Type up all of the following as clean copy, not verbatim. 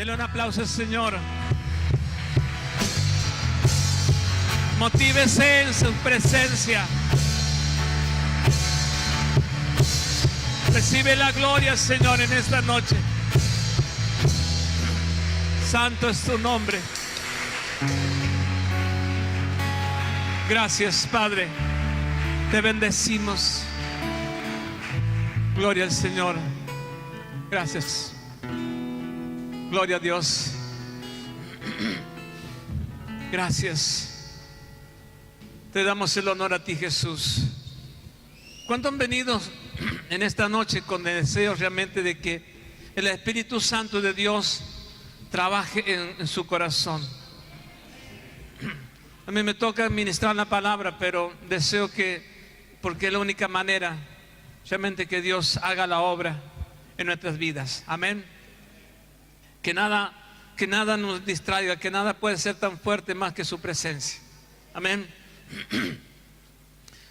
Dele un aplauso al Señor. Motívese en su presencia. Recibe la gloria, Señor, en esta noche. Santo es tu nombre. Gracias, Padre. Te bendecimos. Gloria al Señor. Gracias. Gloria a Dios. Gracias. Te damos el honor a ti, Jesús. ¿Cuántos han venido en esta noche con el deseo realmente de que el Espíritu Santo de Dios trabaje en su corazón? A mí me toca ministrar la palabra, pero deseo que, porque es la única manera realmente que Dios haga la obra en nuestras vidas. Amén. Que nada nos distraiga, que nada puede ser tan fuerte más que su presencia. Amén.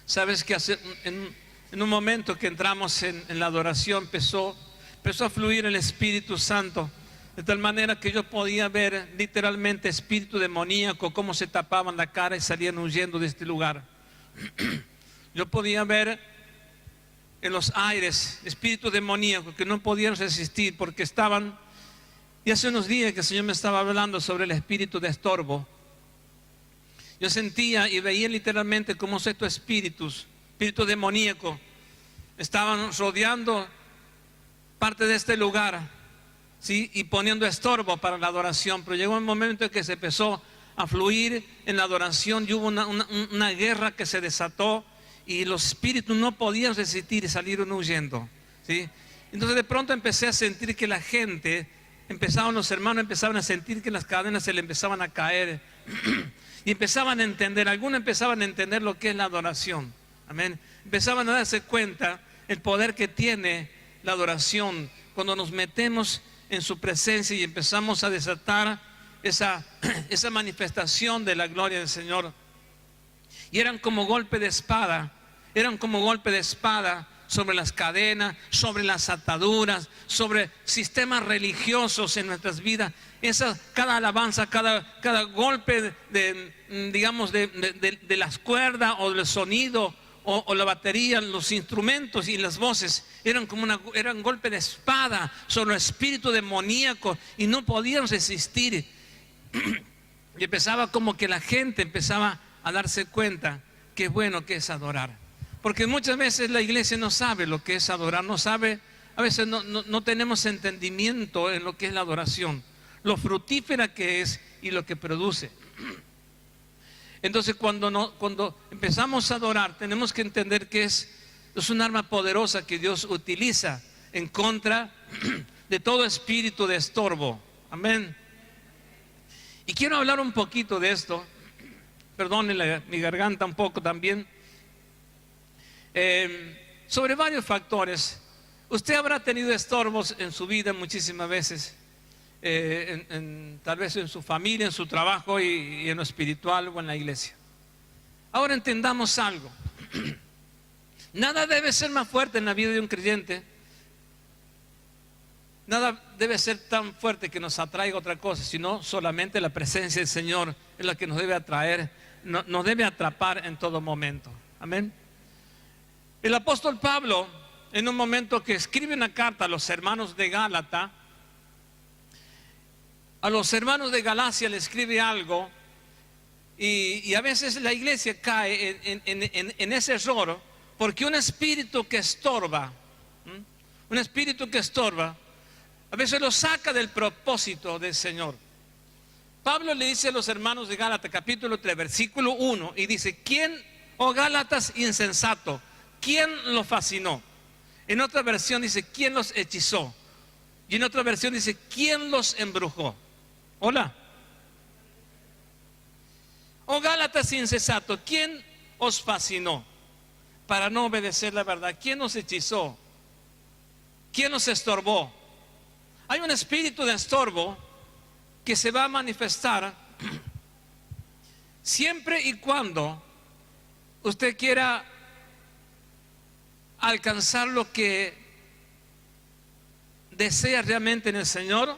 Sabes que en un momento que entramos en la adoración empezó a fluir el Espíritu Santo, de tal manera que yo podía ver literalmente espíritu demoníaco, cómo se tapaban la cara y salían huyendo de este lugar. Yo podía ver en los aires espíritus demoníacos que no podían resistir porque estaban. Y hace unos días que el Señor me estaba hablando sobre el espíritu de estorbo. Yo sentía y veía literalmente cómo estos espíritus demoníacos, estaban rodeando parte de este lugar, ¿sí? Y poniendo estorbo para la adoración. Pero llegó un momento en que se empezó a fluir en la adoración y hubo una guerra que se desató y los espíritus no podían resistir y salieron huyendo, ¿sí? Entonces de pronto empecé a sentir que la gente, los hermanos empezaban a sentir que las cadenas se le empezaban a caer y empezaban a entender, algunos empezaban a entender lo que es la adoración. Amén. Empezaban a darse cuenta el poder que tiene la adoración cuando nos metemos en su presencia y empezamos a desatar esa manifestación de la gloria del Señor. Y eran como golpe de espada, sobre las cadenas, sobre las ataduras, sobre sistemas religiosos en nuestras vidas. Cada alabanza, cada golpe de las cuerdas o del sonido o la batería, los instrumentos y las voces eran golpe de espada sobre el espíritu demoníaco y no podían resistir. Y empezaba como que la gente empezaba a darse cuenta qué bueno que es adorar. Porque muchas veces la iglesia no sabe lo que es adorar, no sabe, a veces no tenemos entendimiento en lo que es la adoración, lo fructífera que es y lo que produce. Entonces cuando empezamos a adorar, tenemos que entender que es un arma poderosa que Dios utiliza en contra de todo espíritu de estorbo. Amén. Y quiero hablar un poquito de esto, perdónenle mi garganta un poco también. Sobre varios factores. Usted habrá tenido estorbos en su vida muchísimas veces, tal vez en su familia, en su trabajo y en lo espiritual o en la iglesia. Ahora entendamos algo. Nada debe ser más fuerte en la vida de un creyente. Nada debe ser tan fuerte que nos atraiga otra cosa, sino solamente la presencia del Señor es la que nos debe atraer, nos debe atrapar en todo momento. Amén. El apóstol Pablo, en un momento que escribe una carta a los hermanos de Gálata, a los hermanos de Galacia le escribe algo y a veces la iglesia cae en ese error porque un espíritu que estorba, a veces lo saca del propósito del Señor. Pablo le dice a los hermanos de Gálatas, capítulo 3, versículo 1, y dice: ¿quién, oh Gálatas insensato, quién los fascinó? En otra versión dice: ¿quién los hechizó? Y en otra versión dice: ¿quién los embrujó? Hola. Oh Gálatas insensato, ¿quién os fascinó para no obedecer la verdad? ¿Quién os hechizó? ¿Quién os estorbó? Hay un espíritu de estorbo que se va a manifestar siempre y cuando usted quiera alcanzar lo que desea realmente en el Señor.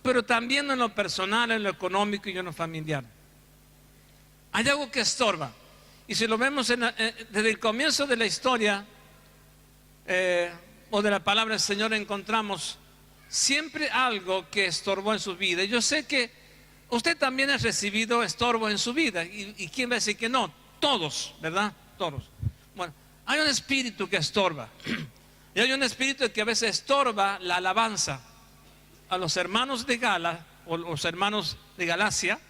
pero también en lo personal, en lo económico y en lo familiar. Hay algo que estorba. Y si lo vemos desde el comienzo de la historia o de la palabra del Señor, encontramos siempre algo que estorbó en su vida. Yo sé que usted también ha recibido estorbo en su vida. ¿Y quién va a decir que no? Todos, ¿verdad? Todos. Bueno, hay un espíritu que estorba. Y hay un espíritu que a veces estorba la alabanza. A los hermanos de Gala o los hermanos de Galacia,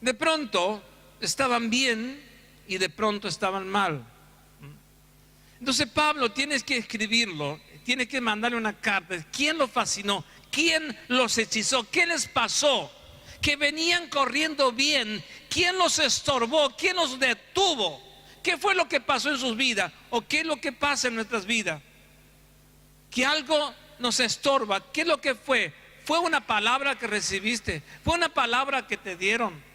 de pronto estaban bien y de pronto estaban mal. Entonces Pablo tiene que escribirlo, tiene que mandarle una carta. ¿Quién lo fascinó? ¿Quién los hechizó? ¿Qué les pasó? Que venían corriendo bien. ¿Quién los estorbó? ¿Quién los detuvo? ¿Qué fue lo que pasó en sus vidas? ¿O qué es lo que pasa en nuestras vidas? Que algo nos estorba. ¿Qué es lo que fue? ¿Fue una palabra que recibiste? ¿Fue una palabra que te dieron?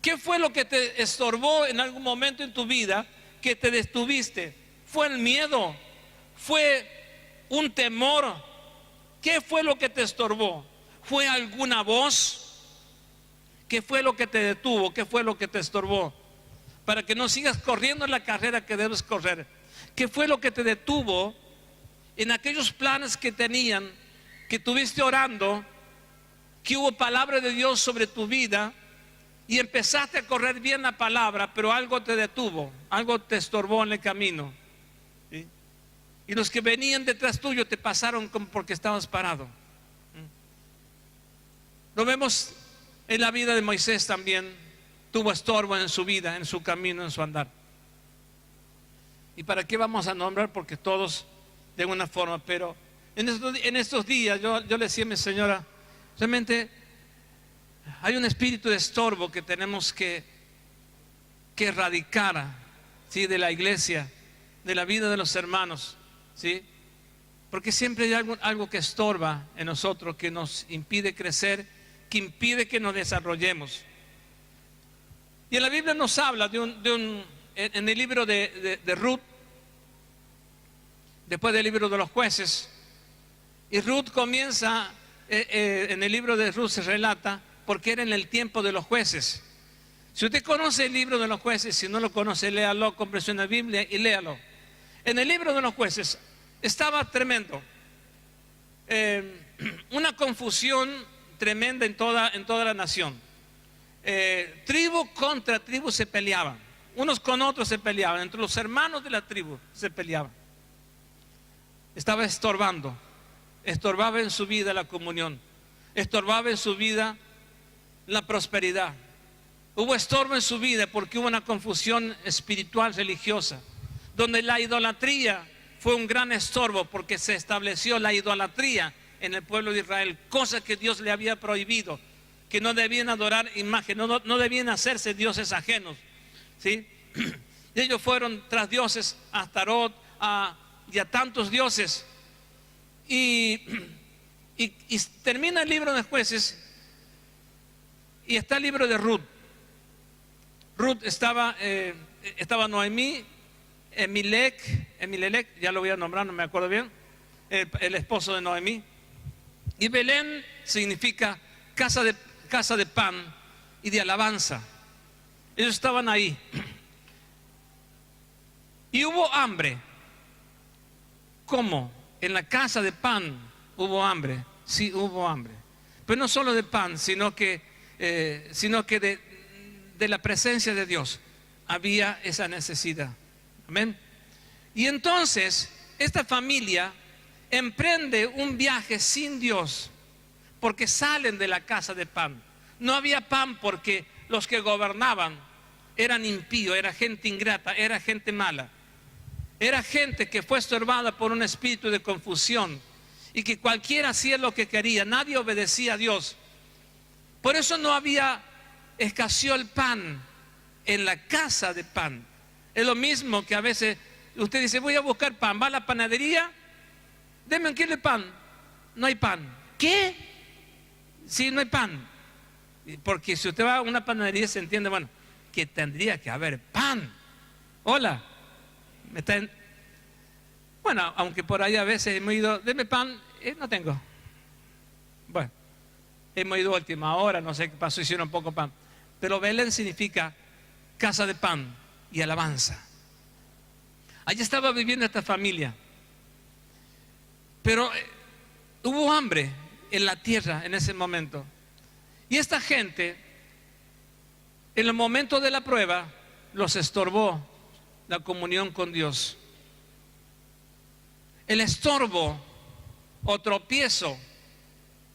¿Qué fue lo que te estorbó en algún momento en tu vida que te detuviste? ¿Fue el miedo? ¿Fue un temor? ¿Qué fue lo que te estorbó? ¿Fue alguna voz? ¿Qué fue lo que te detuvo? ¿Qué fue lo que te estorbó? Para que no sigas corriendo la carrera que debes correr. ¿Qué fue lo que te detuvo en aquellos planes que tenían, que tuviste orando, que hubo palabra de Dios sobre tu vida y empezaste a correr bien la palabra, pero algo te detuvo, algo te estorbó en el camino? ¿Sí? Y los que venían detrás tuyo te pasaron como porque estabas parado. Lo vemos en la vida de Moisés también. Tuvo estorbo en su vida, en su camino, en su andar. ¿Y para qué vamos a nombrar? Porque todos de una forma, pero en estos días yo le decía a mi señora, realmente hay un espíritu de estorbo que tenemos que erradicar, ¿sí? De la iglesia, de la vida de los hermanos, ¿sí? Porque siempre hay algo que estorba en nosotros, que nos impide crecer, que impide que nos desarrollemos. Y en la Biblia nos habla en el libro de Ruth, después del libro de los jueces. Y Ruth comienza, en el libro de Ruth se relata, porque era en el tiempo de los jueces. Si usted conoce el libro de los jueces, si no lo conoce, léalo, cómprese una Biblia y léalo. En el libro de los jueces estaba tremendo, una confusión tremenda en toda la nación. Tribu contra tribu se peleaban, unos con otros se peleaban, entre los hermanos de la tribu se peleaban. Estaba estorbaba en su vida la comunión, estorbaba en su vida la prosperidad. Hubo estorbo en su vida porque hubo una confusión espiritual religiosa, donde la idolatría fue un gran estorbo, porque se estableció la idolatría en el pueblo de Israel, cosa que Dios le había prohibido, que no debían adorar imágenes, no debían hacerse dioses ajenos, ¿sí? Y ellos fueron tras dioses, a Astarot y a tantos dioses. Y termina el libro de jueces y está el libro de Ruth. Ruth estaba Noemí, Emilelec, ya lo voy a nombrar, no me acuerdo bien, el esposo de Noemí. Y Belén significa casa de pan y de alabanza. Ellos estaban ahí. Y hubo hambre. ¿Cómo? En la casa de pan hubo hambre. Sí, hubo hambre. Pero no solo de pan, sino que de la presencia de Dios había esa necesidad. Amén. Y entonces esta familia emprende un viaje sin Dios, porque salen de la casa de pan. No había pan porque los que gobernaban eran impíos, era gente ingrata, era gente mala. Era gente que fue estorbada por un espíritu de confusión y que cualquiera hacía lo que quería, nadie obedecía a Dios. Por eso escaseó el pan en la casa de pan. Es lo mismo que a veces usted dice, voy a buscar pan, va a la panadería, deme un kilo de pan, no hay pan. ¿Qué? Sí, no hay pan. Porque si usted va a una panadería se entiende, bueno, que tendría que haber pan. Hola. Bueno, aunque por ahí a veces hemos ido, deme pan, no tengo. Bueno, hemos ido a última hora, no sé qué pasó, hicieron poco pan. Pero Belén significa casa de pan y alabanza. Allí estaba viviendo esta familia. Pero hubo hambre en la tierra en ese momento. Y esta gente, en el momento de la prueba, los estorbó la comunión con Dios. El estorbo o tropiezo,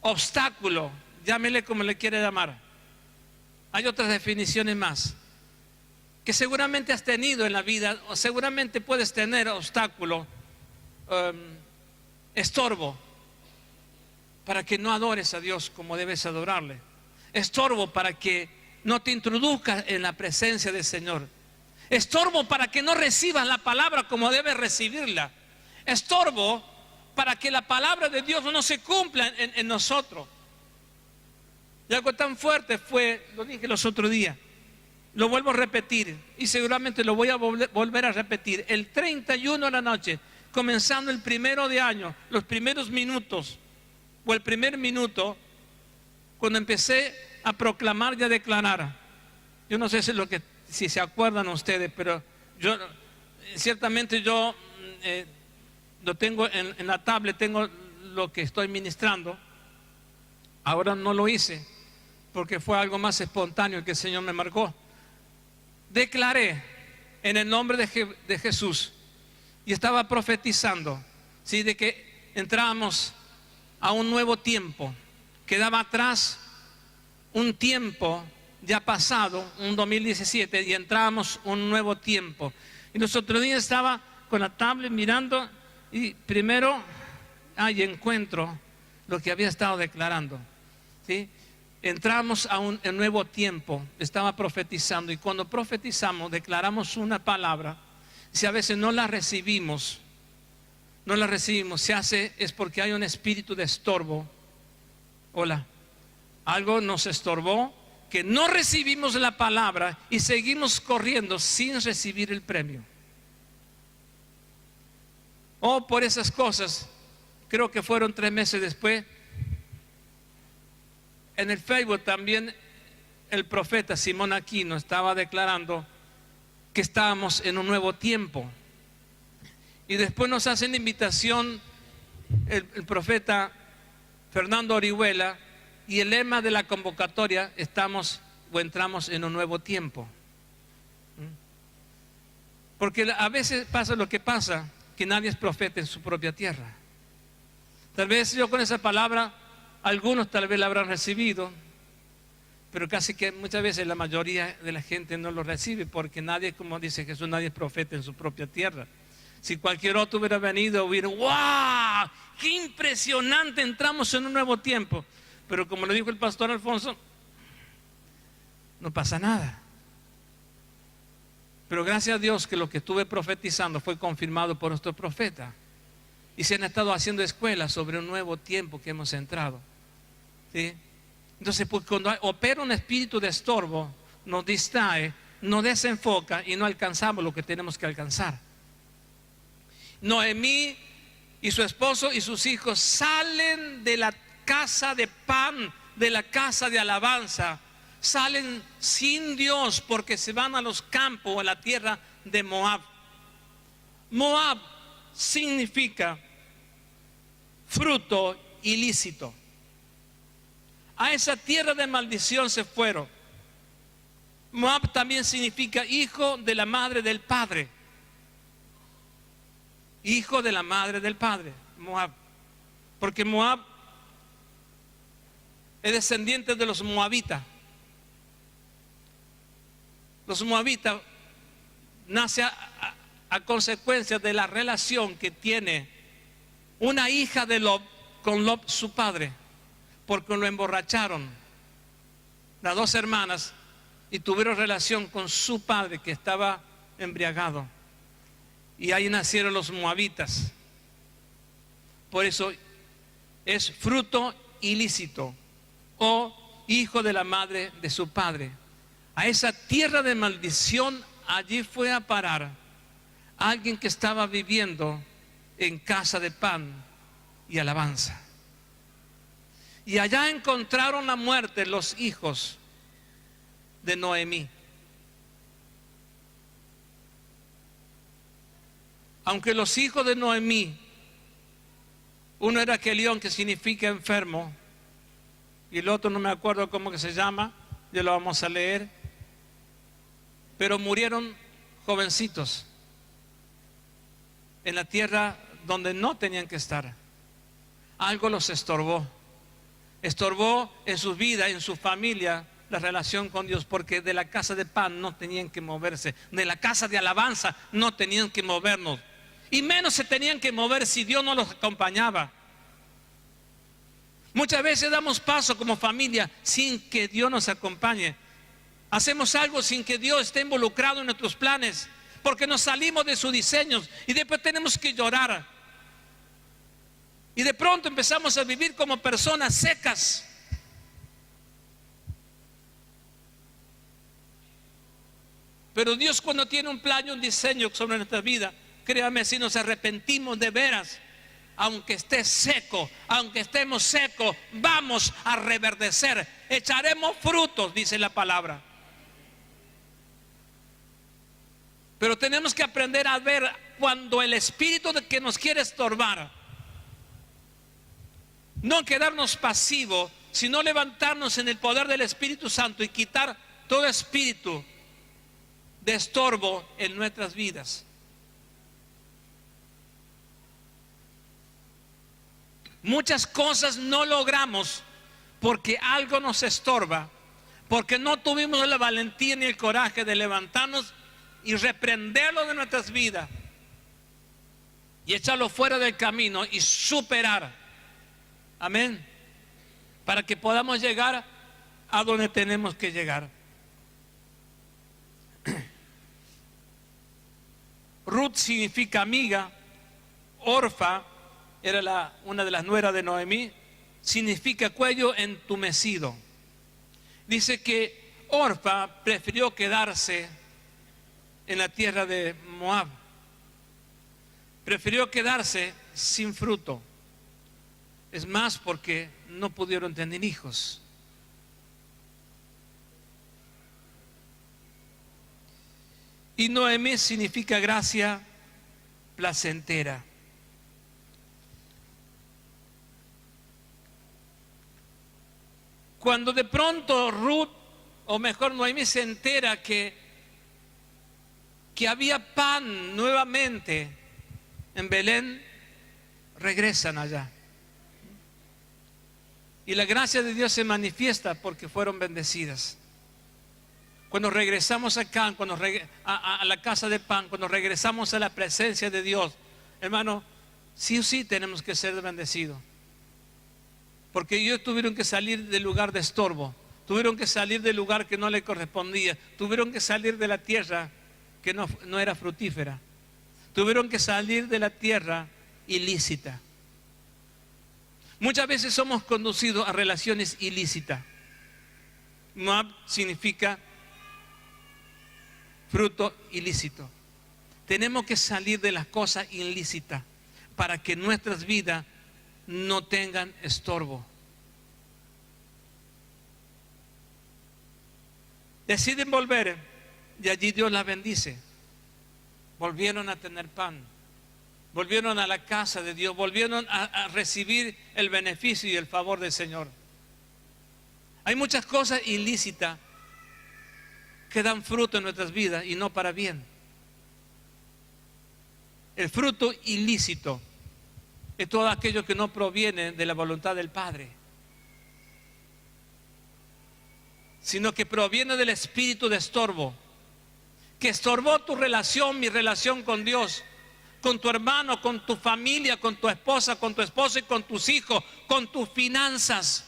obstáculo, llámele como le quiere llamar. Hay otras definiciones más que seguramente has tenido en la vida, o seguramente puedes tener obstáculo, estorbo, para que no adores a Dios como debes adorarle. Estorbo para que no te introduzcas en la presencia del Señor. Estorbo para que no recibas la palabra como debes recibirla. Estorbo para que la palabra de Dios no se cumpla en nosotros. Y algo tan fuerte fue, lo dije los otros días, lo vuelvo a repetir y seguramente lo voy a volver a repetir. El 31 de la noche, comenzando el 1 de año, los primeros minutos o el primer minuto, cuando empecé a proclamar y a declarar, yo no sé si se acuerdan ustedes, pero yo ciertamente lo tengo en la tablet, tengo lo que estoy ministrando. Ahora no lo hice porque fue algo más espontáneo que el Señor me marcó. Declaré en el nombre de Jesús y estaba profetizando, ¿sí?, de que entrábamos a un nuevo tiempo. Quedaba atrás un tiempo ya pasado, un 2017, y entrábamos un nuevo tiempo. Y los otros días estaba con la tablet mirando y primero encuentro lo que había estado declarando, ¿sí? Entramos a un nuevo tiempo, estaba profetizando, y cuando profetizamos, declaramos una palabra. Si a veces no la recibimos, es porque hay un espíritu de estorbo. Hola, algo nos estorbó, que no recibimos la palabra y seguimos corriendo sin recibir el premio. Por esas cosas, creo que fueron 3 meses después, en el Facebook también el profeta Simón Aquino estaba declarando que estábamos en un nuevo tiempo. Y después nos hacen invitación el profeta Fernando Orihuela, y el lema de la convocatoria: entramos en un nuevo tiempo. Porque a veces pasa lo que pasa, que nadie es profeta en su propia tierra. Tal vez yo con esa palabra, algunos tal vez la habrán recibido, pero casi que muchas veces la mayoría de la gente no lo recibe, porque nadie, como dice Jesús, nadie es profeta en su propia tierra. Si cualquier otro hubiera venido, hubiera, ¡wow! ¡Qué impresionante! Entramos en un nuevo tiempo. Pero como lo dijo el pastor Alfonso, no pasa nada. Pero gracias a Dios que lo que estuve profetizando fue confirmado por nuestro profeta. Y se han estado haciendo escuelas sobre un nuevo tiempo que hemos entrado, ¿sí? Entonces, pues, cuando opera un espíritu de estorbo, nos distrae, nos desenfoca y no alcanzamos lo que tenemos que alcanzar. Noemí y su esposo y sus hijos salen de la casa de pan, de la casa de alabanza, salen sin Dios porque se van a los campos, a la tierra de Moab. Moab significa fruto ilícito. A esa tierra de maldición se fueron. Moab también significa hijo de la madre del padre. Hijo de la madre del padre, Moab. Porque Moab es descendiente de los moabitas. Los moabitas nace a consecuencia de la relación que tiene una hija de Lot con Lot, su padre, porque lo emborracharon las 2 hermanas y tuvieron relación con su padre, que estaba embriagado, y ahí nacieron los moabitas. Por eso es fruto ilícito o hijo de la madre de su padre. A esa tierra de maldición, allí fue a parar alguien que estaba viviendo en casa de pan y alabanza. Y allá encontraron la muerte los hijos de Noemí. Aunque los hijos de Noemí, uno era Kelión, que significa enfermo, y el otro no me acuerdo cómo que se llama, ya lo vamos a leer, pero murieron jovencitos en la tierra donde no tenían que estar. Algo los estorbó en su vida, en su familia, la relación con Dios, porque de la casa de pan no tenían que moverse, de la casa de alabanza no tenían que movernos, y menos se tenían que mover si Dios no los acompañaba. Muchas veces damos paso como familia sin que Dios nos acompañe. Hacemos algo sin que Dios esté involucrado en nuestros planes, porque nos salimos de sus diseños y después tenemos que llorar. Y de pronto empezamos a vivir como personas secas. Pero Dios, cuando tiene un plan y un diseño sobre nuestra vida, créame, si nos arrepentimos de veras, aunque esté seco, aunque estemos secos, vamos a reverdecer, echaremos frutos, dice la palabra. Pero tenemos que aprender a ver cuando el espíritu que nos quiere estorbar, no quedarnos pasivos, sino levantarnos en el poder del Espíritu Santo y quitar todo espíritu de estorbo en nuestras vidas. Muchas cosas no logramos porque algo nos estorba, porque no tuvimos la valentía ni el coraje de levantarnos y reprenderlo de nuestras vidas y echarlo fuera del camino y superar. Amén. Para que podamos llegar a donde tenemos que llegar. Ruth significa amiga. Orfa era una de las nueras de Noemí, significa cuello entumecido. Dice que Orfa prefirió quedarse en la tierra de Moab, prefirió quedarse sin fruto. Es más, porque no pudieron tener hijos. Y Noemí significa gracia placentera. Cuando de pronto Ruth, o mejor Noemí, se entera que había pan nuevamente en Belén, regresan allá. Y la gracia de Dios se manifiesta porque fueron bendecidas. Cuando regresamos acá, a la casa de pan, cuando regresamos a la presencia de Dios, hermano, sí o sí tenemos que ser bendecidos. Porque ellos tuvieron que salir del lugar de estorbo, tuvieron que salir del lugar que no les correspondía, tuvieron que salir de la tierra que no era fructífera, tuvieron que salir de la tierra ilícita. Muchas veces somos conducidos a relaciones ilícitas. Moab significa fruto ilícito. Tenemos que salir de las cosas ilícitas para que nuestras vidas no tengan estorbo. Deciden volver y allí Dios las bendice. Volvieron a tener pan, volvieron a la casa de Dios, volvieron a recibir el beneficio y el favor del Señor. Hay muchas cosas ilícitas que dan fruto en nuestras vidas y no para bien. El fruto ilícito es todo aquello que no proviene de la voluntad del Padre, sino que proviene del espíritu de estorbo, que estorbó tu relación, mi relación con Dios, con tu hermano, con tu familia, con tu esposa, con tu esposo y con tus hijos, con tus finanzas.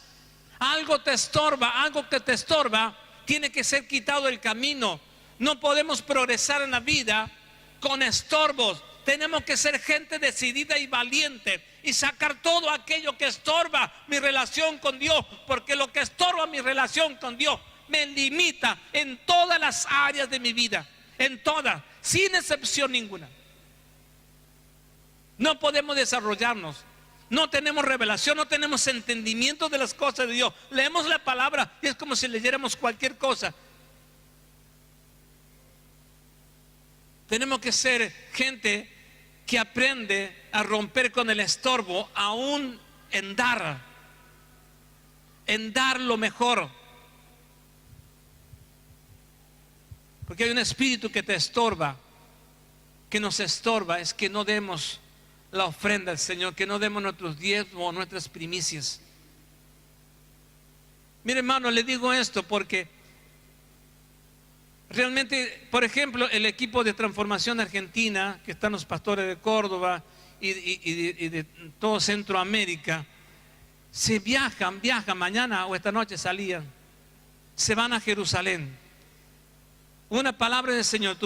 Algo te estorba, algo que te estorba tiene que ser quitado del camino. No podemos progresar en la vida con estorbos. Tenemos que ser gente decidida y valiente y sacar todo aquello que estorba mi relación con Dios, porque lo que estorba mi relación con Dios me limita en todas las áreas de mi vida, en todas, sin excepción ninguna. No podemos desarrollarnos. No tenemos revelación, no tenemos entendimiento de las cosas de Dios. Leemos la palabra y es como si leyéramos cualquier cosa. Tenemos que ser gente que aprende a romper con el estorbo, aún en dar lo mejor. Porque hay un espíritu que te estorba, que nos estorba, es que no demos la ofrenda al Señor, que no demos nuestros diezmos, nuestras primicias. Mire, hermano, le digo esto porque realmente, por ejemplo, el equipo de Transformación Argentina, que están los pastores de Córdoba y de todo Centroamérica, viajan, mañana o esta noche salían, se van a Jerusalén. Una palabra del Señor,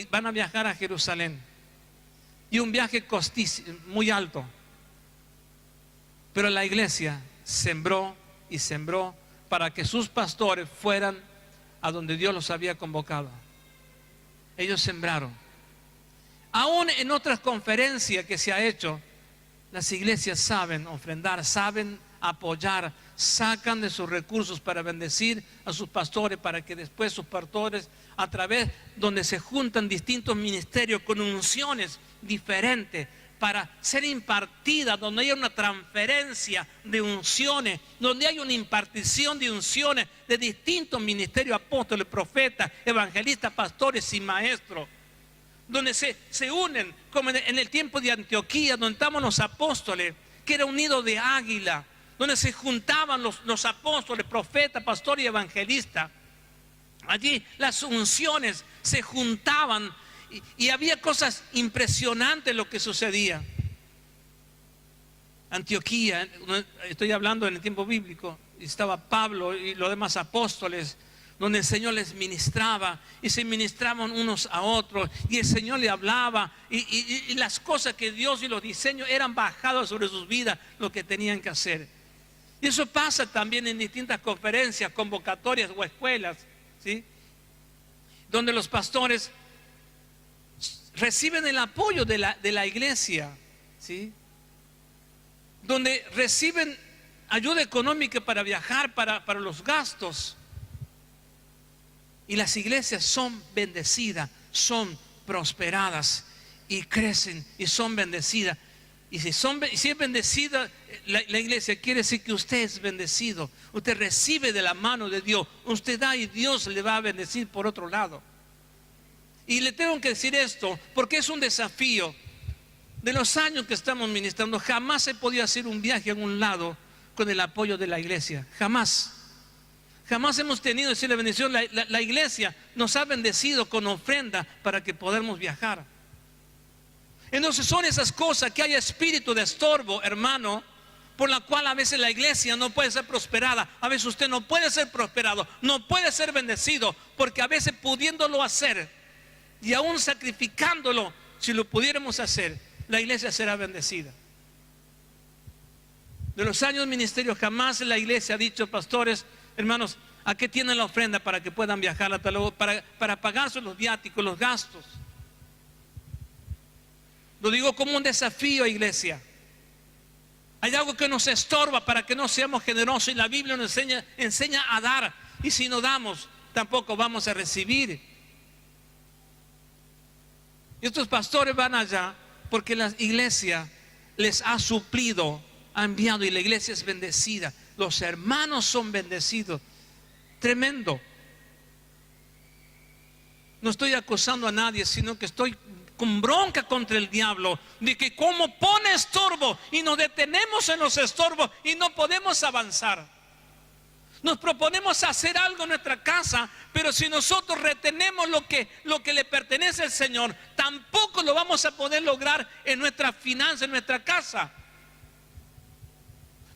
van a viajar a Jerusalén. Y un viaje costísimo, muy alto. Pero la iglesia sembró y sembró para que sus pastores fueran a donde Dios los había convocado. Ellos sembraron. Aún en otras conferencias que se ha hecho, las iglesias saben ofrendar, saben apoyar, sacan de sus recursos para bendecir a sus pastores, para que después sus pastores, a través donde se juntan distintos ministerios con unciones diferentes, para ser impartidas, donde haya una transferencia de unciones, donde hay una impartición de unciones de distintos ministerios, apóstoles, profetas, evangelistas, pastores y maestros, donde se unen, como en el tiempo de Antioquía, donde estaban los apóstoles, que era un nido de águila, donde se juntaban los apóstoles, profetas, pastores y evangelistas. Allí las unciones se juntaban y había cosas impresionantes lo que sucedía. Antioquía, estoy hablando en el tiempo bíblico, estaba Pablo y los demás apóstoles, donde el Señor les ministraba y se ministraban unos a otros y el Señor le hablaba y las cosas que Dios y los diseños eran bajados sobre sus vidas, lo que tenían que hacer. Y eso pasa también en distintas conferencias, convocatorias o escuelas, ¿sí? Donde los pastores reciben el apoyo de la iglesia, ¿sí? Donde reciben ayuda económica para viajar, para los gastos. Y las iglesias son bendecidas, son prosperadas y crecen y son bendecidas. Y si es bendecida la iglesia, quiere decir que usted es bendecido. Usted recibe de la mano de Dios. Usted da y Dios le va a bendecir por otro lado. Y le tengo que decir esto porque es un desafío. De los años que estamos ministrando, jamás he podido hacer un viaje a un lado con el apoyo de la iglesia. Jamás. Jamás hemos tenido la bendición. La iglesia nos ha bendecido con ofrenda para que podamos viajar. Entonces son esas cosas que hay espíritu de estorbo, hermano, por la cual a veces la iglesia no puede ser prosperada. A veces usted no puede ser prosperado, no puede ser bendecido, porque a veces pudiéndolo hacer y aún sacrificándolo, si lo pudiéramos hacer, la iglesia será bendecida. De los años de ministerio jamás la iglesia ha dicho, pastores, hermanos, ¿a qué tienen la ofrenda para que puedan viajar hasta luego, para pagarse los viáticos, los gastos? Lo digo como un desafío, iglesia. Hay algo que nos estorba para que no seamos generosos y la Biblia nos enseña a dar. Y si no damos, tampoco vamos a recibir. Y estos pastores van allá porque la iglesia les ha suplido, ha enviado y la iglesia es bendecida. Los hermanos son bendecidos. Tremendo. No estoy acusando a nadie, sino que estoy con bronca contra el diablo, de que como pone estorbo y nos detenemos en los estorbos y no podemos avanzar. Nos proponemos hacer algo en nuestra casa, pero si nosotros retenemos lo que le pertenece al Señor, tampoco lo vamos a poder lograr en nuestra finanza, en nuestra casa.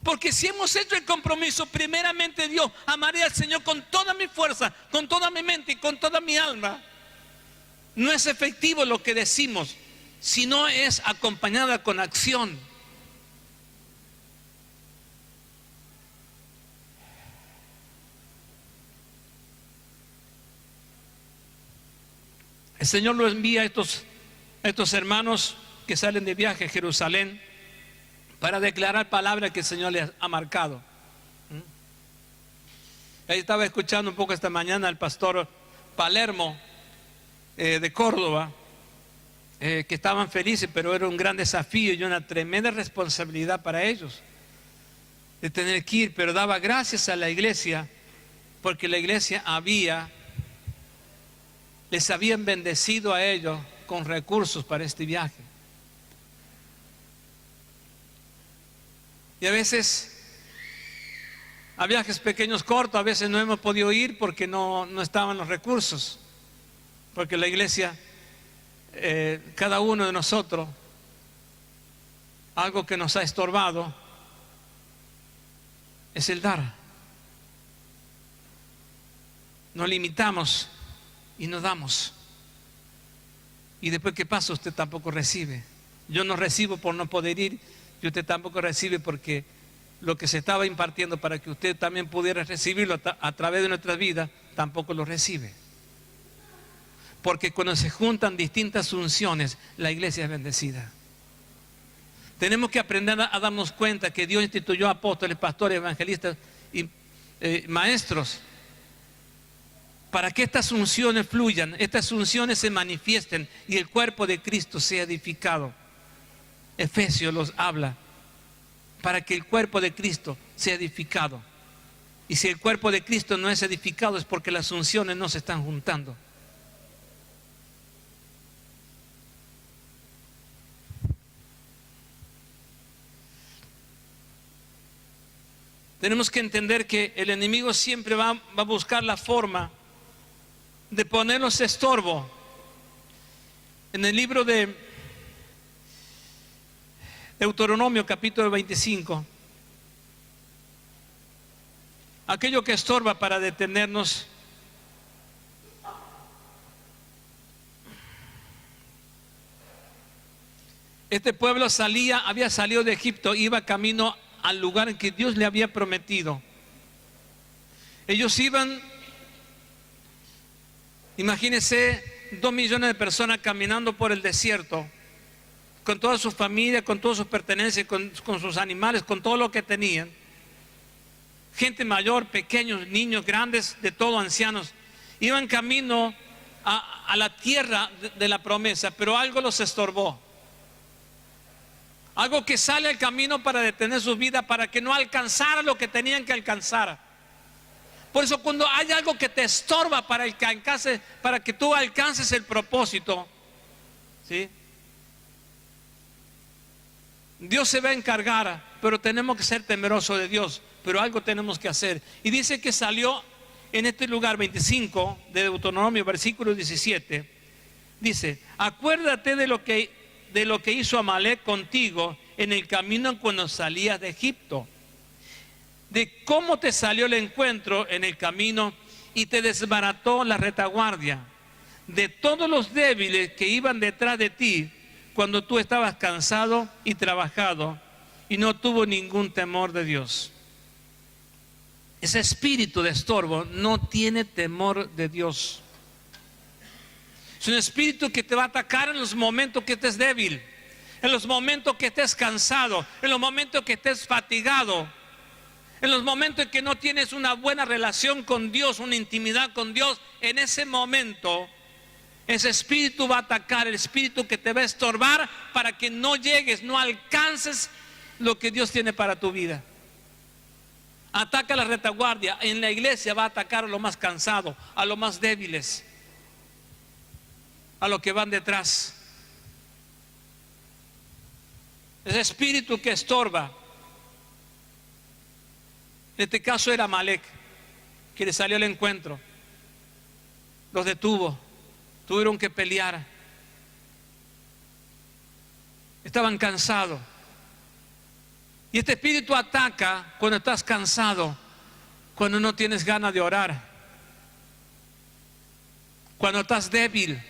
Porque si hemos hecho el compromiso, primeramente Dios, amaré al Señor con toda mi fuerza, con toda mi mente y con toda mi alma. No es efectivo lo que decimos, si no es acompañada con acción. El Señor lo envía a estos hermanos que salen de viaje a Jerusalén para declarar palabras que el Señor les ha marcado. Ahí estaba escuchando un poco esta mañana al pastor Palermo de Córdoba, que estaban felices, pero era un gran desafío y una tremenda responsabilidad para ellos de tener que ir, pero daba gracias a la iglesia porque la iglesia les habían bendecido a ellos con recursos para este viaje. Y a veces a viajes pequeños, cortos, a veces no hemos podido ir porque no estaban los recursos, porque la iglesia, cada uno de nosotros, algo que nos ha estorbado es el dar. Nos limitamos y no damos. Y después, ¿qué pasa? Usted tampoco recibe. Yo no recibo por no poder ir, y usted tampoco recibe porque lo que se estaba impartiendo para que usted también pudiera recibirlo a través de nuestra vida, tampoco lo recibe. Porque cuando se juntan distintas unciones, la iglesia es bendecida. Tenemos que aprender a darnos cuenta que Dios instituyó apóstoles, pastores, evangelistas y maestros para que estas unciones fluyan, estas unciones se manifiesten y el cuerpo de Cristo sea edificado. Efesios los habla, para que el cuerpo de Cristo sea edificado. Y si el cuerpo de Cristo no es edificado es porque las unciones no se están juntando. Tenemos que entender que el enemigo siempre va a buscar la forma de ponernos estorbo. En el libro de Deuteronomio capítulo 25, aquello que estorba para detenernos este pueblo había salido de Egipto, iba camino al lugar en que Dios le había prometido. Ellos iban, imagínense, 2 millones de personas caminando por el desierto, con toda su familia, con todas sus pertenencias, con sus animales, con todo lo que tenían. Gente mayor, pequeños, niños, grandes, de todo, ancianos. Iban camino a la tierra de la promesa, pero algo los estorbó. Algo que sale al camino para detener su vida, para que no alcanzara lo que tenían que alcanzar. Por eso cuando hay algo que te estorba para que tú alcances el propósito, ¿sí? Dios se va a encargar, pero tenemos que ser temerosos de Dios, pero algo tenemos que hacer. Y dice que salió en este lugar 25 de Deuteronomio, versículo 17, dice: acuérdate de lo que hizo Amalek contigo en el camino cuando salías de Egipto, de cómo te salió el encuentro en el camino y te desbarató la retaguardia, de todos los débiles que iban detrás de ti cuando tú estabas cansado y trabajado y no tuvo ningún temor de Dios. Ese espíritu de estorbo no tiene temor de Dios. Es un espíritu que te va a atacar en los momentos que estés débil, en los momentos que estés cansado, en los momentos que estés fatigado, en los momentos en que no tienes una buena relación con Dios, una intimidad con Dios. En ese momento ese espíritu va a atacar, el espíritu que te va a estorbar para que no llegues, no alcances lo que Dios tiene para tu vida. Ataca la retaguardia. En la iglesia va a atacar a los más cansados, a los más débiles, a los que van detrás. Ese espíritu que estorba, en este caso era Amalek, que le salió al encuentro, los detuvo, tuvieron que pelear, estaban cansados. Y este espíritu ataca cuando estás cansado, cuando no tienes ganas de orar, cuando estás débil,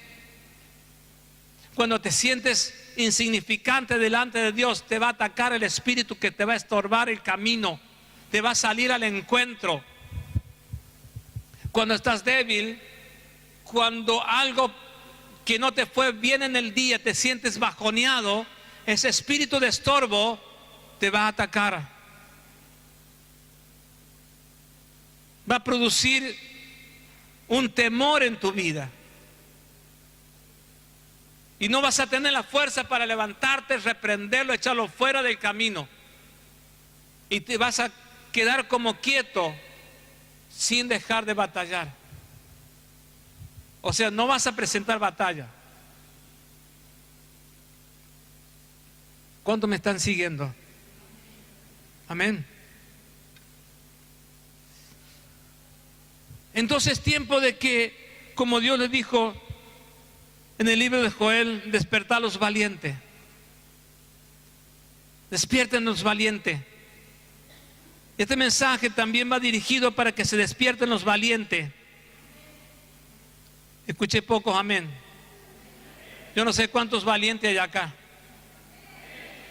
cuando te sientes insignificante delante de Dios. Te va a atacar el espíritu que te va a estorbar el camino, te va a salir al encuentro. Cuando estás débil, cuando algo que no te fue bien en el día, te sientes bajoneado, ese espíritu de estorbo te va a atacar. Va a producir un temor en tu vida. Y no vas a tener la fuerza para levantarte, reprenderlo, echarlo fuera del camino. Y te vas a quedar como quieto sin dejar de batallar. O sea, no vas a presentar batalla. ¿Cuántos me están siguiendo? Amén. Entonces, tiempo de que, como Dios le dijo en el libro de Joel, despertar los valientes. Despierten los valientes. Este mensaje también va dirigido para que se despierten los valientes. Escuché pocos amén. Yo no sé cuántos valientes hay acá.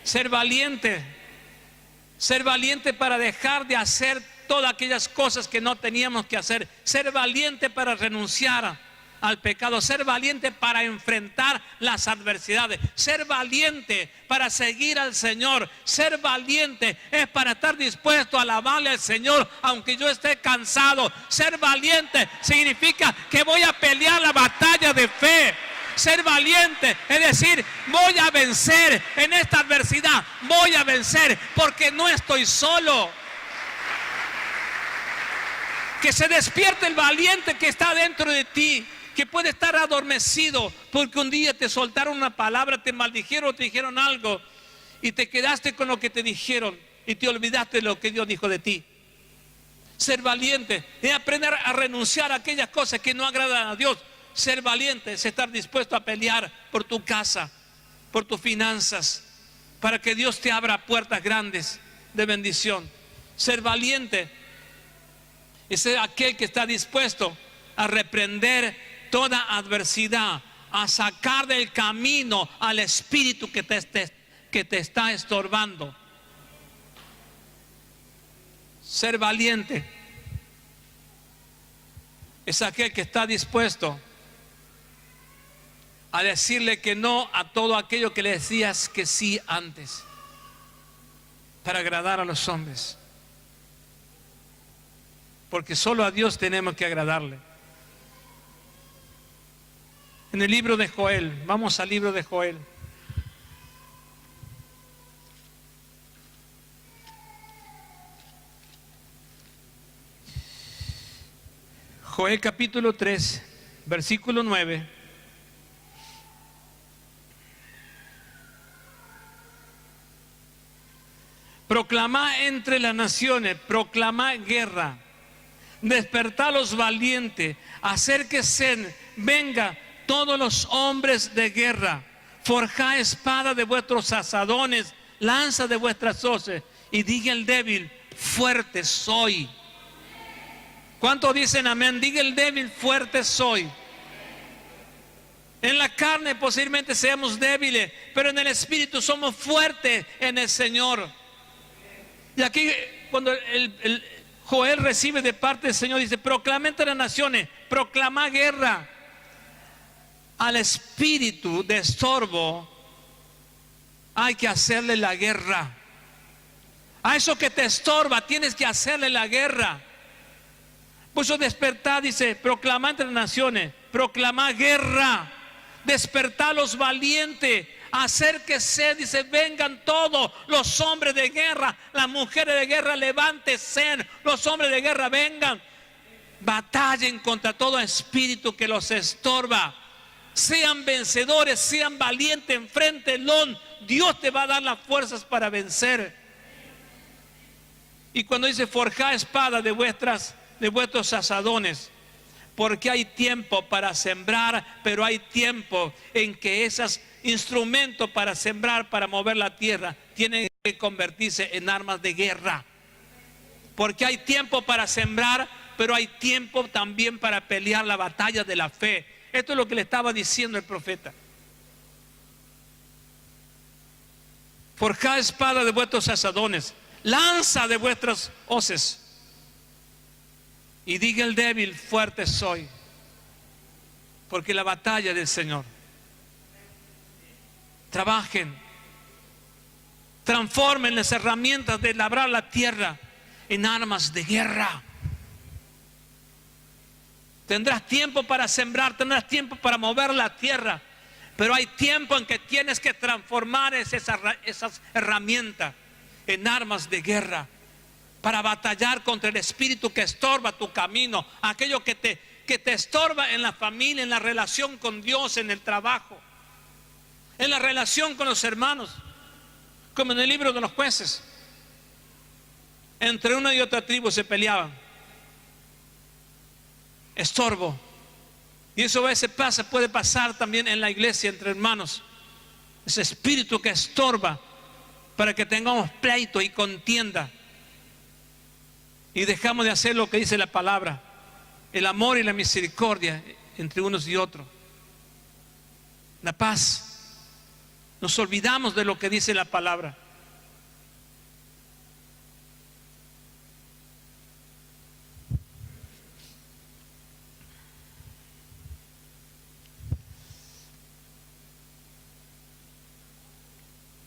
Ser valiente para dejar de hacer todas aquellas cosas que no teníamos que hacer. Ser valiente para renunciar al pecado. Ser valiente para enfrentar las adversidades. Ser valiente para seguir al Señor. Ser valiente es para estar dispuesto a alabarle al Señor aunque yo esté cansado. Ser valiente significa que voy a pelear la batalla de fe. Ser valiente es decir, voy a vencer en esta adversidad. Voy a vencer porque no estoy solo. Que se despierte el valiente que está dentro de ti, que puede estar adormecido porque un día te soltaron una palabra, te maldijeron, te dijeron algo y te quedaste con lo que te dijeron y te olvidaste de lo que Dios dijo de ti. Ser valiente es aprender a renunciar a aquellas cosas que no agradan a Dios. Ser valiente es estar dispuesto a pelear por tu casa, por tus finanzas, para que Dios te abra puertas grandes de bendición. Ser valiente es aquel que está dispuesto a reprender toda adversidad, a sacar del camino al espíritu que te está estorbando. Ser valiente es aquel que está dispuesto a decirle que no a todo aquello que le decías que sí antes, para agradar a los hombres. Porque solo a Dios tenemos que agradarle. En el libro de Joel, vamos al libro de Joel. Joel capítulo 3, versículo 9. Proclamad entre las naciones, proclamad guerra, despertad los valientes, acérquense, venga todos los hombres de guerra, forjad espada de vuestros asadones, lanza de vuestras hoces, y diga el débil, fuerte soy. ¿Cuántos dicen amén? Diga el débil, fuerte soy. En la carne posiblemente seamos débiles, pero en el espíritu somos fuertes en el Señor. Y aquí cuando el Joel recibe de parte del Señor, dice, proclama entre las naciones, proclama guerra. Al espíritu de estorbo hay que hacerle la guerra. A eso que te estorba tienes que hacerle la guerra. Por eso despertad, dice, proclama entre las naciones, proclama guerra, despertad los valientes, acérquese, dice, vengan todos los hombres de guerra, las mujeres de guerra, levántense, los hombres de guerra vengan, batallen contra todo espíritu que los estorba, sean vencedores, sean valientes, enfréntenlo, Dios te va a dar las fuerzas para vencer. Y cuando dice forjad espada de vuestros asadones, porque hay tiempo para sembrar, pero hay tiempo en que esos instrumentos para sembrar, para mover la tierra, tienen que convertirse en armas de guerra. Porque hay tiempo para sembrar, pero hay tiempo también para pelear la batalla de la fe. Esto es lo que le estaba diciendo el profeta. Forjad espada de vuestros asadones, lanza de vuestras hoces, y diga el débil, fuerte soy. Porque la batalla del Señor. trabajen, transformen las herramientas de labrar la tierra en armas de guerra. Tendrás tiempo para sembrar, tendrás tiempo para mover la tierra, pero hay tiempo en que tienes que transformar esas herramientas en armas de guerra para batallar contra el espíritu que estorba tu camino, aquello que te estorba en la familia, en la relación con Dios, en el trabajo, en la relación con los hermanos, como en el libro de los Jueces. Entre una y otra tribu se peleaban. Estorbo. Y eso a veces puede pasar también en la iglesia entre hermanos. Ese espíritu que estorba para que tengamos pleito y contienda. Y dejamos de hacer lo que dice la palabra, el amor y la misericordia entre unos y otros, la paz. Nos olvidamos de lo que dice la palabra.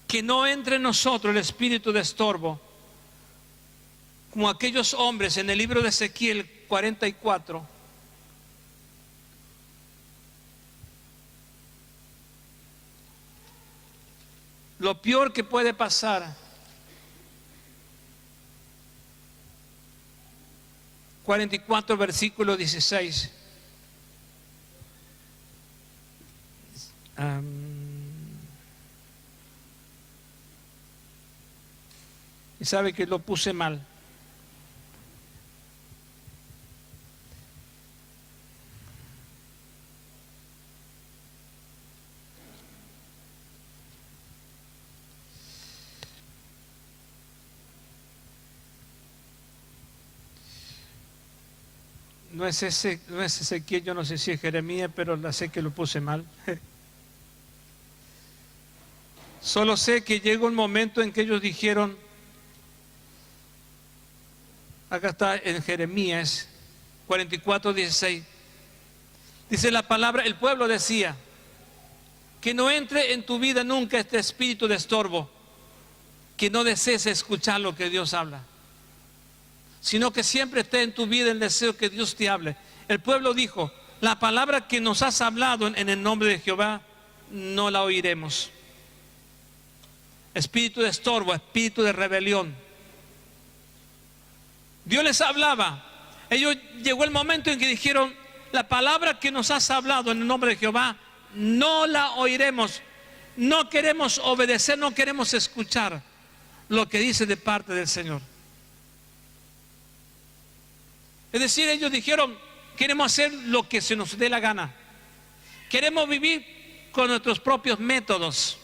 Que no entre en nosotros el espíritu de estorbo, como aquellos hombres en el libro de Ezequiel 44. Lo peor que puede pasar, 44 versículo 16. Y sabe que lo puse mal. No es Ezequiel, yo no sé si es Jeremías, pero la sé que lo puse mal. Solo sé que llegó un momento en que ellos dijeron, acá está en Jeremías 44:16, dice la palabra, el pueblo decía, que no entre en tu vida nunca este espíritu de estorbo, que no desees escuchar lo que Dios habla, sino que siempre esté en tu vida el deseo que Dios te hable. El pueblo dijo, la palabra que nos has hablado en el nombre de Jehová, no la oiremos. Espíritu de estorbo, espíritu de rebelión. Dios les hablaba. Ellos llegó el momento en que dijeron, la palabra que nos has hablado en el nombre de Jehová, no la oiremos. No queremos obedecer, no queremos escuchar lo que dice de parte del Señor. Es decir, ellos dijeron, queremos hacer lo que se nos dé la gana. Queremos vivir con nuestros propios métodos.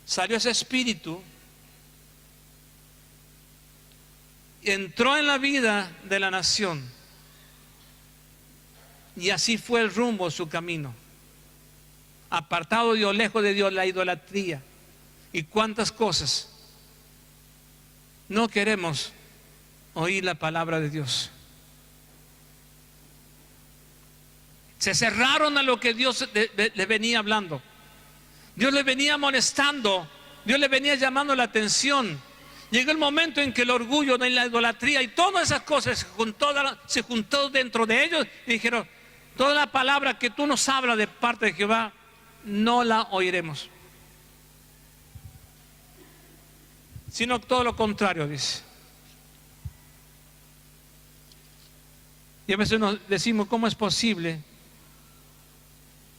Salió ese espíritu, entró en la vida de la nación, y así fue el rumbo de su camino. Apartado Dios, lejos de Dios, la idolatría y cuántas cosas. No queremos oír la palabra de Dios. Se cerraron a lo que Dios le venía hablando. Dios le venía molestando, Dios le venía llamando la atención. Llegó el momento en que el orgullo y la idolatría y todas esas cosas se juntó dentro de ellos y dijeron, toda la palabra que tú nos hablas de parte de Jehová, no la oiremos. Sino todo lo contrario, dice. Y a veces nos decimos, ¿cómo es posible?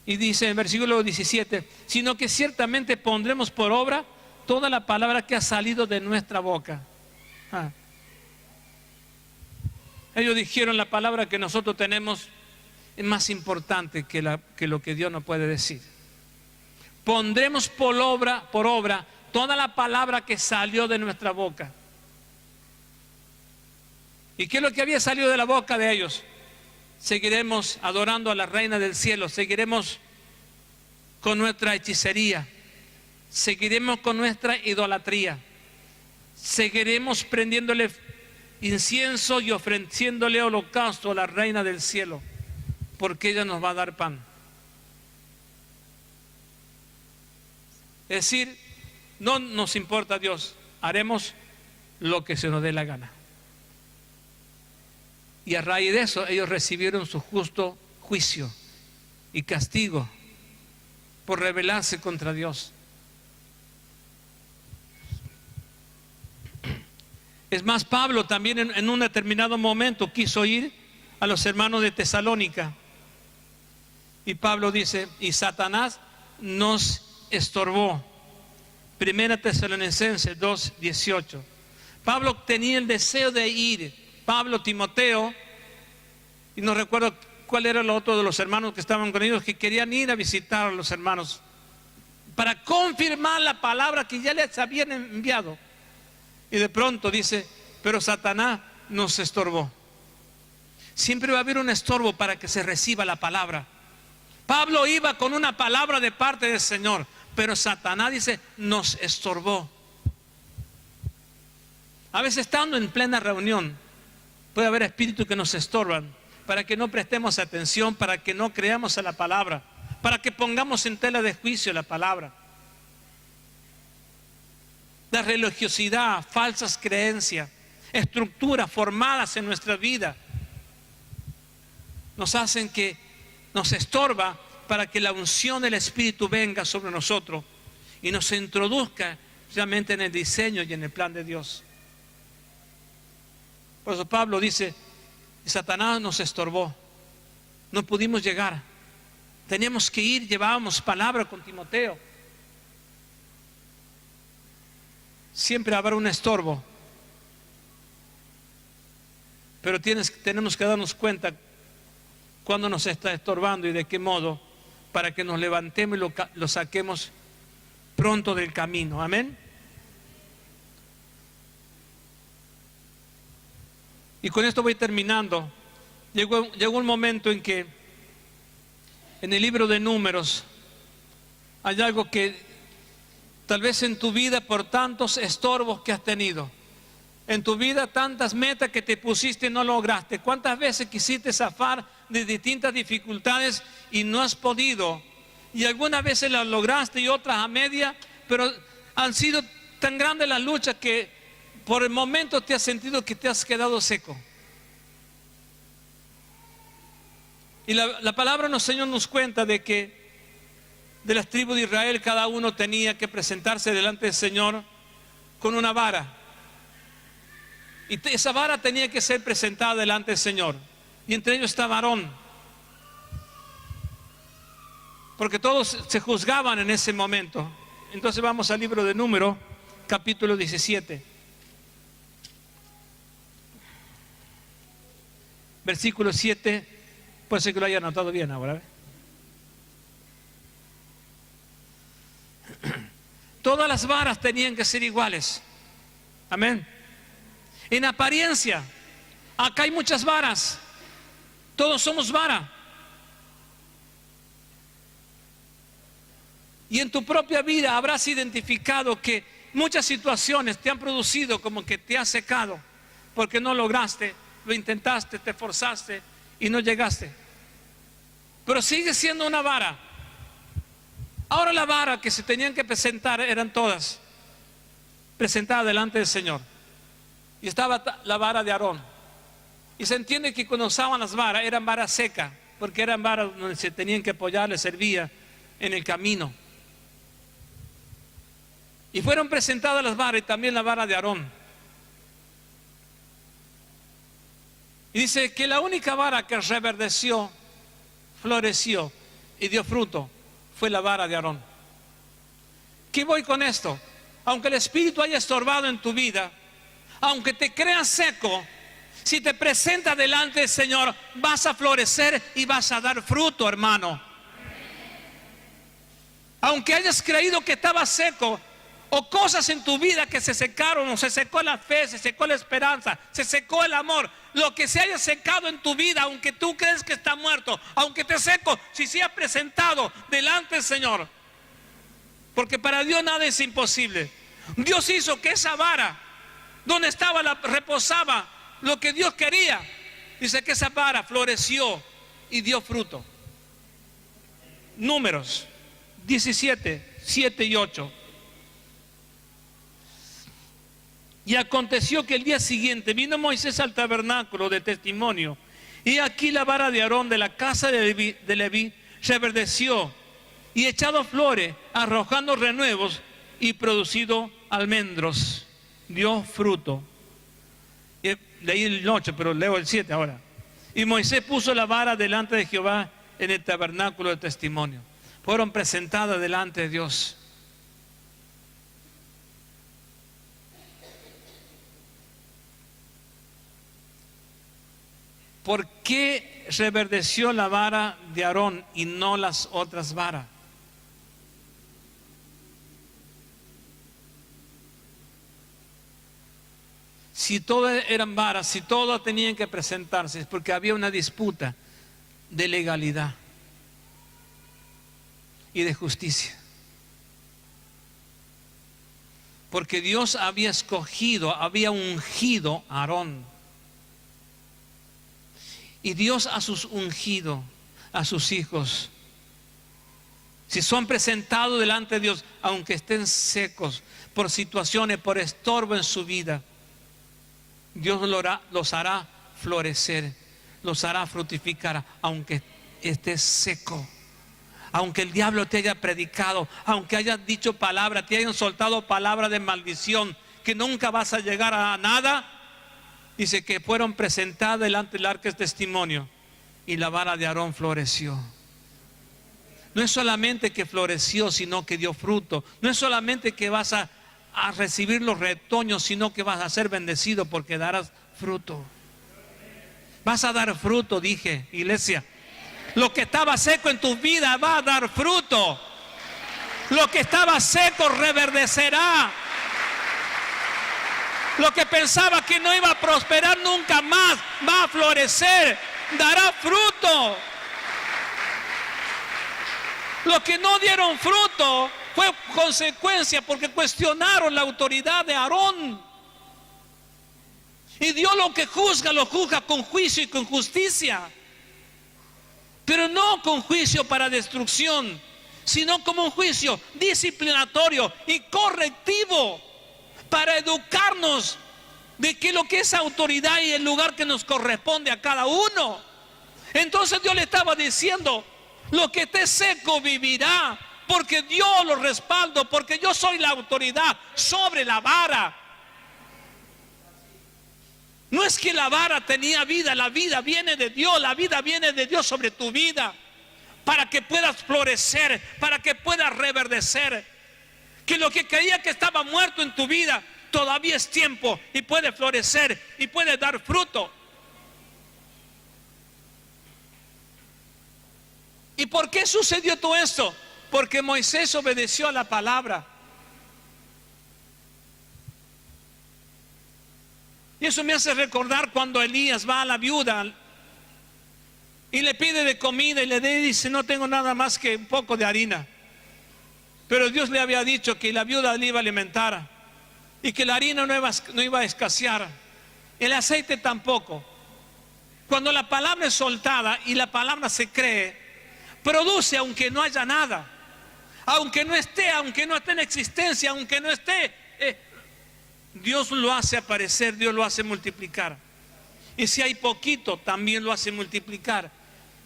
Y dice en versículo 17, sino que ciertamente pondremos por obra toda la palabra que ha salido de nuestra boca. Ellos dijeron, la palabra que nosotros tenemos es más importante que lo que Dios nos puede decir. Pondremos por obra toda la palabra que salió de nuestra boca. ¿Y qué es lo que había salido de la boca de ellos? Seguiremos adorando a la Reina del Cielo, seguiremos con nuestra hechicería, seguiremos con nuestra idolatría, seguiremos prendiéndole incienso y ofreciéndole holocausto a la Reina del Cielo, porque ella nos va a dar pan. Es decir, no nos importa Dios, haremos lo que se nos dé la gana. Y a raíz de eso ellos recibieron su justo juicio y castigo por rebelarse contra Dios. Es más, Pablo también en un determinado momento quiso ir a los hermanos de Tesalónica. Y Pablo dice, y Satanás nos estorbó. Primera Tesalonicenses 2:18. Pablo tenía el deseo de ir. Pablo, Timoteo, y no recuerdo cuál era el otro de los hermanos que estaban con ellos, que querían ir a visitar a los hermanos para confirmar la palabra que ya les habían enviado. Y de pronto dice, pero Satanás nos estorbó. Siempre va a haber un estorbo para que se reciba la palabra. Pablo iba con una palabra de parte del Señor, pero Satanás dice, nos estorbó. A veces estando en plena reunión, puede haber espíritus que nos estorban para que no prestemos atención, para que no creamos a la palabra, para que pongamos en tela de juicio la palabra. La religiosidad, falsas creencias, estructuras formadas en nuestra vida nos hacen que nos estorba para que la unción del Espíritu venga sobre nosotros y nos introduzca realmente en el diseño y en el plan de Dios. Por eso Pablo dice, Satanás nos estorbó, no pudimos llegar, teníamos que ir, llevábamos palabra con Timoteo. Siempre habrá un estorbo, pero tenemos que darnos cuenta cuando nos está estorbando y de qué modo, para que nos levantemos y lo saquemos pronto del camino. Amén. Y con esto voy terminando. Llegó un momento en que en el libro de Números hay algo que tal vez en tu vida, por tantos estorbos que has tenido, en tu vida tantas metas que te pusiste y no lograste, cuántas veces quisiste zafar de distintas dificultades y no has podido, y algunas veces las lograste y otras a media, pero han sido tan grandes las luchas que por el momento te has sentido que te has quedado seco. Y la palabra del Señor nos cuenta de que de las tribus de Israel cada uno tenía que presentarse delante del Señor con una vara. Y esa vara tenía que ser presentada delante del Señor. Y entre ellos estaba Aarón. Porque todos se juzgaban en ese momento. Entonces vamos al libro de Números, capítulo 17. Versículo 7. Puede ser que lo haya anotado bien ahora. Todas las varas tenían que ser iguales. Amén. En apariencia, acá hay muchas varas. Todos somos vara. Y en tu propia vida habrás identificado que muchas situaciones te han producido como que te has secado porque no lograste, lo intentaste, te esforzaste y no llegaste. Pero sigue siendo una vara. Ahora la vara que se tenían que presentar eran todas presentadas delante del Señor. Y estaba la vara de Aarón. Y se entiende que cuando usaban las varas eran varas secas, porque eran varas donde se tenían que apoyar, les servía en el camino. Y fueron presentadas las varas y también la vara de Aarón. Y dice que la única vara que reverdeció, floreció y dio fruto fue la vara de Aarón. ¿Qué voy con esto? Aunque el Espíritu haya estorbado en tu vida, aunque te creas seco, si te presentas delante del Señor, vas a florecer y vas a dar fruto, hermano. Aunque hayas creído que estaba seco, o cosas en tu vida que se secaron, o se secó la fe, se secó la esperanza, se secó el amor, lo que se haya secado en tu vida, aunque tú crees que está muerto, aunque te seco, si se ha presentado delante del Señor, porque para Dios nada es imposible. Dios hizo que esa vara, donde estaba, reposaba lo que Dios quería. Dice que esa vara floreció y dio fruto. Números 17, 7 y 8. Y aconteció que el día siguiente vino Moisés al tabernáculo de testimonio, y aquí la vara de Aarón de la casa de Leví reverdeció, y echado flores, arrojando renuevos, y producido almendros, dio fruto. Y leí el 8, pero leo el 7 ahora. Y Moisés puso la vara delante de Jehová en el tabernáculo de testimonio. Fueron presentadas delante de Dios. ¿Por qué reverdeció la vara de Aarón y no las otras varas? Si todas eran varas, si todas tenían que presentarse, es porque había una disputa de legalidad y de justicia. Porque Dios había escogido, había ungido a Aarón. Y Dios a sus ungidos, a sus hijos, si son presentados delante de Dios, aunque estén secos por situaciones, por estorbo en su vida, Dios los hará florecer, los hará fructificar, aunque esté seco. Aunque el diablo te haya predicado, aunque hayas dicho palabras, te hayan soltado palabras de maldición, que nunca vas a llegar a nada. Dice que fueron presentadas delante del arca de testimonio y la vara de Aarón floreció. No es solamente que floreció, sino que dio fruto. No es solamente que vas a recibir los retoños, sino que vas a ser bendecido porque darás fruto. Vas a dar fruto, dije, iglesia. Lo que estaba seco en tu vida va a dar fruto. Lo que estaba seco reverdecerá. Lo que pensaba que no iba a prosperar nunca más va a florecer, dará fruto. Los que no dieron fruto fue consecuencia porque cuestionaron la autoridad de Aarón. Y Dios lo que juzga, lo juzga con juicio y con justicia. Pero no con juicio para destrucción, sino como un juicio disciplinatorio y correctivo para educarnos de que lo que es autoridad y el lugar que nos corresponde a cada uno. Entonces Dios le estaba diciendo: lo que esté seco vivirá, porque Dios lo respaldo, porque yo soy la autoridad sobre la vara. No es que la vara tenía vida, la vida viene de Dios, la vida viene de Dios sobre tu vida, para que puedas florecer, para que puedas reverdecer. Que lo que creía que estaba muerto en tu vida, todavía es tiempo y puede florecer y puede dar fruto. ¿Y por qué sucedió todo esto? Porque Moisés obedeció a la palabra. Y eso me hace recordar cuando Elías va a la viuda y le pide de comida y le dice: no tengo nada más que un poco de harina. Pero Dios le había dicho que la viuda le iba a alimentar y que la harina no iba a escasear, el aceite tampoco. Cuando la palabra es soltada y la palabra se cree, produce aunque no haya nada, aunque no esté en existencia, aunque no esté, Dios lo hace aparecer, Dios lo hace multiplicar. Y si hay poquito, también lo hace multiplicar.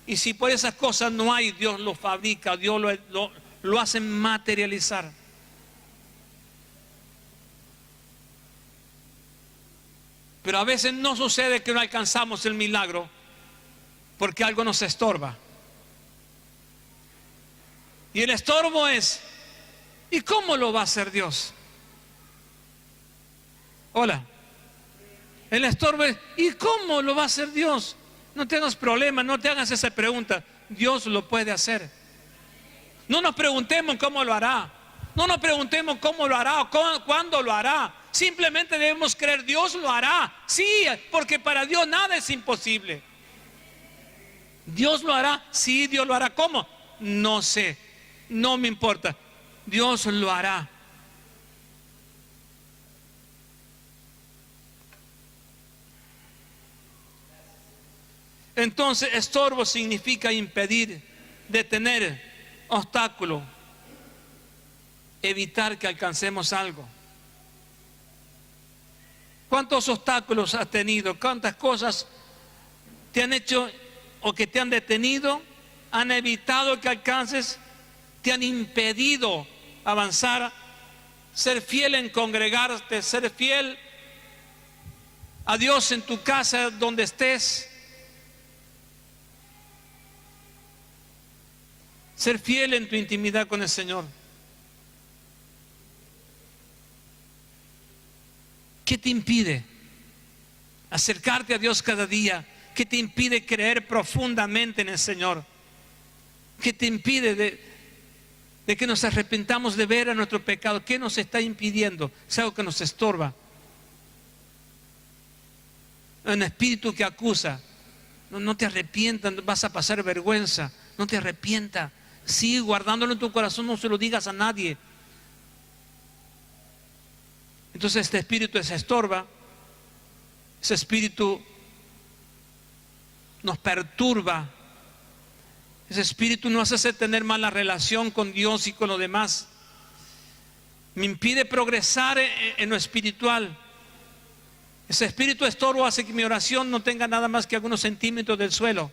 Y si por esas cosas no hay, Dios lo fabrica, Dios lo hace materializar. Pero a veces no sucede que no alcanzamos el milagro porque algo nos estorba. Y el estorbo es: ¿y cómo lo va a hacer Dios? Hola. El estorbo es: ¿y cómo lo va a hacer Dios? No te hagas problema, no te hagas esa pregunta. Dios lo puede hacer. No nos preguntemos cómo lo hará. No nos preguntemos cómo lo hará o cuándo lo hará. Simplemente debemos creer: Dios lo hará. Sí, porque para Dios nada es imposible. Dios lo hará. Sí, Dios lo hará. ¿Cómo? No sé. No me importa. Dios lo hará. Entonces, estorbo significa impedir, detener, obstáculo, evitar que alcancemos algo. ¿Cuántos obstáculos has tenido? ¿Cuántas cosas te han hecho o que te han detenido? ¿Han evitado que alcances? ¿Te han impedido avanzar? Ser fiel en congregarte, ser fiel a Dios en tu casa, donde estés. Ser fiel en tu intimidad con el Señor. ¿Qué te impide acercarte a Dios cada día? ¿Qué te impide creer profundamente en el Señor? ¿Qué te impide de que nos arrepentamos de ver a nuestro pecado? ¿Qué nos está impidiendo? Es algo que nos estorba. Un espíritu que acusa. No te arrepientas, vas a pasar vergüenza. No te arrepientas. Sigue guardándolo en tu corazón, no se lo digas a nadie. Entonces este espíritu se estorba. Ese espíritu nos perturba. Ese espíritu nos hace tener mala relación con Dios y con los demás. Me impide progresar en lo espiritual. Ese espíritu estorbo hace que mi oración no tenga nada más que algunos centímetros del suelo.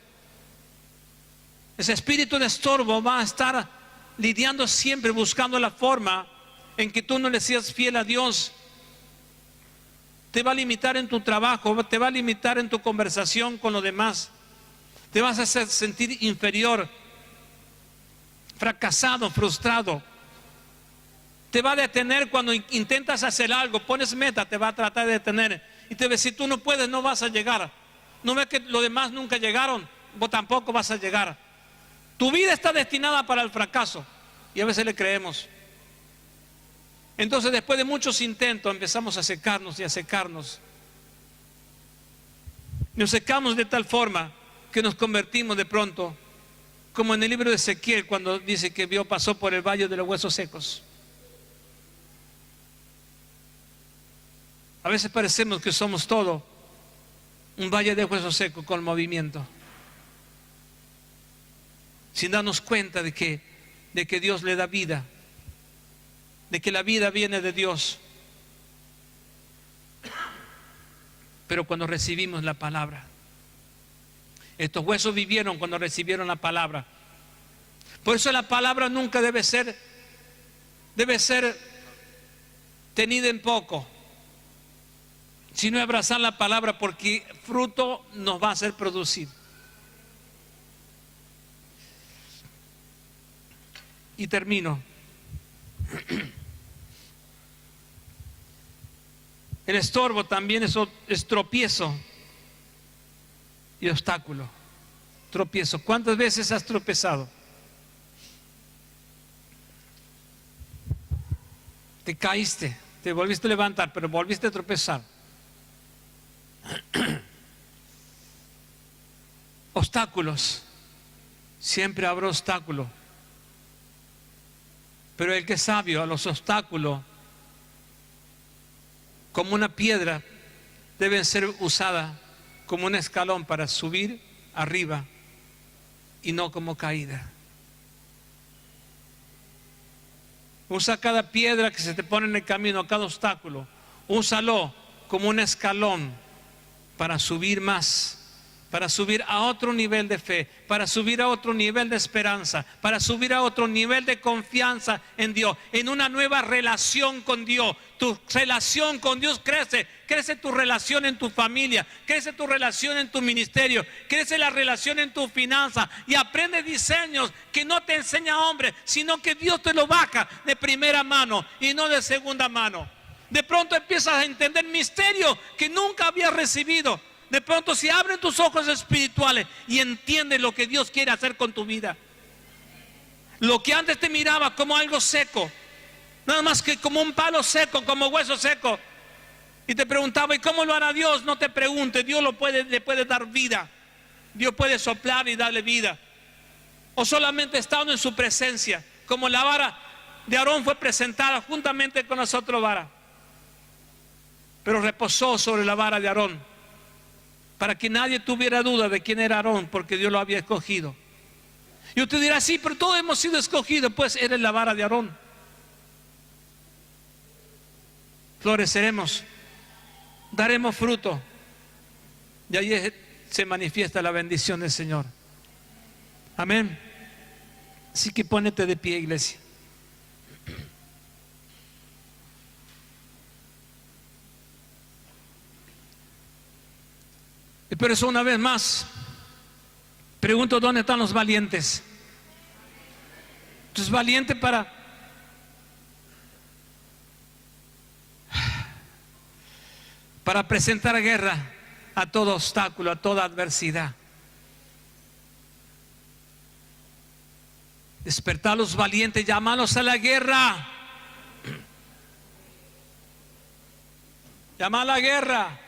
Ese espíritu de estorbo va a estar lidiando siempre, buscando la forma en que tú no le seas fiel a Dios. Te va a limitar en tu trabajo, te va a limitar en tu conversación con los demás. Te vas a hacer sentir inferior, fracasado, frustrado. Te va a detener cuando intentas hacer algo, pones meta, te va a tratar de detener. Y te va a decir, tú no puedes, no vas a llegar. ¿No ves que los demás nunca llegaron? Vos tampoco vas a llegar. Tu vida está destinada para el fracaso. Y a veces le creemos. Entonces, después de muchos intentos, empezamos a secarnos y a secarnos. Nos secamos de tal forma que nos convertimos de pronto, como en el libro de Ezequiel, cuando dice que pasó por el valle de los huesos secos. A veces parecemos que somos todo un valle de huesos secos con movimiento, sin darnos cuenta de que Dios le da vida, de que la vida viene de Dios. Pero cuando recibimos la palabra, estos huesos vivieron cuando recibieron la palabra. Por eso la palabra nunca debe ser tenida en poco, sino abrazar la palabra, porque fruto nos va a hacer producir. Y termino. El estorbo también es tropiezo y obstáculo. Tropiezo. ¿Cuántas veces has tropezado? Te caíste, te volviste a levantar, pero volviste a tropezar. Obstáculos. Siempre habrá obstáculos. Pero el que es sabio a los obstáculos, como una piedra, deben ser usadas como un escalón para subir arriba y no como caída. Usa cada piedra que se te pone en el camino, cada obstáculo, úsalo como un escalón para subir más, para subir a otro nivel de fe, para subir a otro nivel de esperanza, para subir a otro nivel de confianza en Dios, en una nueva relación con Dios. Tu relación con Dios crece tu relación en tu familia, crece tu relación en tu ministerio, crece la relación en tu finanza, y aprende diseños que no te enseña hombre, sino que Dios te lo baja de primera mano y no de segunda mano. De pronto empiezas a entender misterios que nunca habías recibido. De pronto se abren tus ojos espirituales y entiendes lo que Dios quiere hacer con tu vida. Lo que antes te miraba como algo seco, nada más que como un palo seco, como hueso seco, y te preguntaba, ¿y cómo lo hará Dios? No te preguntes, Dios le puede dar vida. Dios puede soplar y darle vida. O solamente estando en su presencia, como la vara de Aarón fue presentada juntamente con las otras varas, pero reposó sobre la vara de Aarón, para que nadie tuviera duda de quién era Aarón, porque Dios lo había escogido. Y usted dirá, sí, pero todos hemos sido escogidos. Pues eres la vara de Aarón. Floreceremos. daremos fruto. Y ahí se manifiesta la bendición del Señor. Amén. Así que ponete de pie, iglesia. Y por eso una vez más pregunto, ¿dónde están los valientes? ¿Tú es valiente para presentar guerra a todo obstáculo, a toda adversidad? Despertar a los valientes, llamarlos a la guerra. Llama a la guerra.